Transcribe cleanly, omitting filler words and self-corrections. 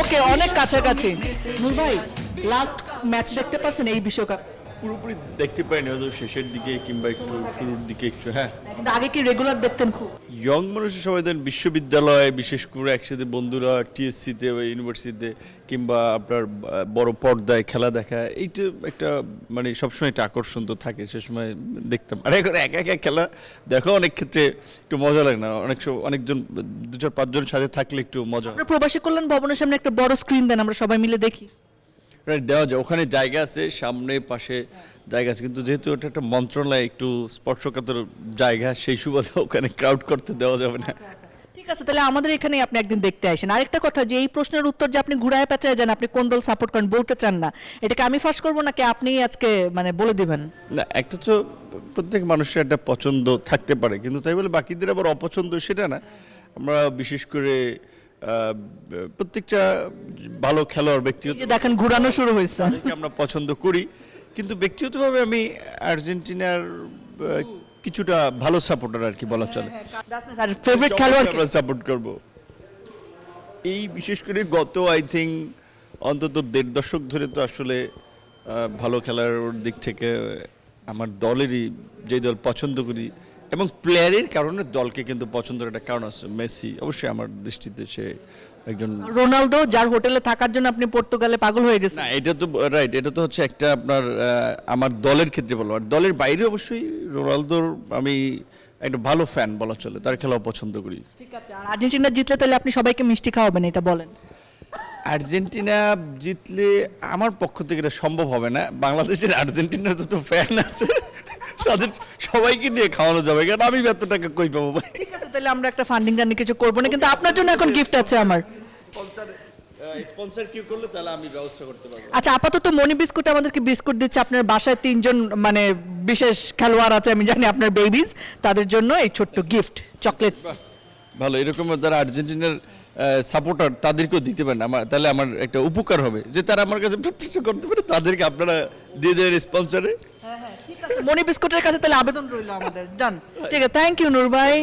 ওকে, অনেক কাছাকাছি। নূর ভাই, লাস্ট ম্যাচ দেখতে পারছেন এই বিশ্বকাপ? পুরোপুরি দেখতে পাইনি, হয়তো শেষের দিকে কিংবা একটু শুরুর দিকে একটু। হ্যাঁ, কিন্তু আগে কি রেগুলার দেখতেন খুব? ইয়ং মানুষের সবাই দেন বিশ্ববিদ্যালয়ে, বিশেষ করে একসাথে বন্ধুরা টিএসসিতে বা ইউনিভার্সিটিতে কিংবা আপনার বড় পর্দায় খেলা দেখা, এইটা একটা মানে সবসময় একটা আকর্ষণ তো থাকে, সে সময় দেখতাম। আর এখন একা একা খেলা দেখা অনেক ক্ষেত্রে একটু মজা লাগে না, অনেক সময় অনেকজন 2-4-5 সাথে থাকলে একটু মজা আপনার প্রবাসী কল্যাণ ভবনের সামনে একটা বড় স্ক্রিন দেন, আমরা সবাই মিলে দেখি। দেওয়া যায়, ওখানে জায়গা আছে, সামনে পাশে জায়গা আছে, কিন্তু যেহেতু ওটা একটা মন্ত্রণালয়, একটু স্পর্শকাতর জায়গা, সেই সুবাদে ওখানে ক্রাউড করতে দেওয়া যাবে না। ঠিক আছে, তাহলে আমাদের এখানে আপনি একদিন দেখতে আসেন। আরেকটা কথা, যে এই প্রশ্নের উত্তর যে আপনি ঘুরায় পেঁচায় যান, আপনি কোন দল সাপোর্ট করেন বলতে চান না, এটাকে আমি ফাঁস করবো নাকি আপনি আজকে মানে বলে দিবেন? না, একটা তো প্রত্যেক মানুষের একটা পছন্দ থাকতে পারে, কিন্তু তাই বলে বাকিদের আবার অপছন্দ সেটা না। আমরা বিশেষ করে প্রত্যেকটা ভালো খেলোয়াড় ব্যক্তিগত এই যে দেখেন ঘুরানো শুরু হয়েছে। আমরা পছন্দ করি, কিন্তু ব্যক্তিগতভাবে আমি আর্জেন্টিনার কিছুটা ভালো সাপোর্টার আর কি বলা চলে। ফেভারিট খেলোয়াড় কে? আমরা সাপোর্ট করব এই বিশেষ করে গত আই থিঙ্ক অন্তত 1.5 দশক ধরে তো আসলে ভালো খেলার দিক থেকে আমার দলেরই, যে দল পছন্দ করি এবং প্লেয়ারের কারণে দলকে কিন্তু পছন্দের একটা কারণ আছে, মেসি। অবশ্যই আমার দৃষ্টিতে সে একজন। রোনালদো, যার হোটেলে থাকার জন্য আপনি পর্তুগালে পাগল হয়ে গেছেন। না, এটা তো রাইট, এটা তো হচ্ছে একটা আপনার আমার দলের ক্ষেত্রে বলো, আর দলের বাইরে অবশ্যই রোনালদোর আমি একটা ভালো ফ্যান বলা চলে, তার খেলাও পছন্দ করি। ঠিক আছে, আর আর্জেন্টিনা জিতলে তাহলে আপনি সবাইকে মিষ্টি খাওয়াবেন, এটা বলেন। আর্জেন্টিনা জিতলে আমার পক্ষ থেকে এটা সম্ভব হবে না, বাংলাদেশের আর্জেন্টিনার যত ফ্যান আছে তাদের সবাইকে নিয়ে খাওয়ানো যাবে, কারণ আমি এত টাকা কই পাবো ভাই। ঠিক আছে, তাহলে আমরা একটা ফান্ডিং রানি কিছু করবো না, কিন্তু আপনার জন্য এখন গিফট আছে আমার। স্পন্সর কি করলে তাহলে আমি ব্যবস্থা করতে পারবো। আচ্ছা, আপাতত মনি বিস্কুট আমাদেরকে বিস্কুট দিচ্ছে। আপনার বাসায় 3 জন মানে বিশেষ খেলোয়াড় আছে, আমি জানি আপনার বেবিজ, তাদের জন্য এই ছোট্ট গিফট চকলেট। ভালো, এরকম যারা আর্জেন্টিনার সাপোর্টার তাদেরকেও দিতে পারেন, আমার তাহলে আমার একটা উপকার হবে যে তারা আমার কাছে প্রতিষ্ঠা করতে পারে, তাদেরকে আপনারা দিয়ে দেবেন স্পন্সরে। মনি বিস্কুটের কাছে তাহলে আবেদন রইল আমাদের। ডান, ঠিক আছে, থ্যাংক ইউ নূর ভাই।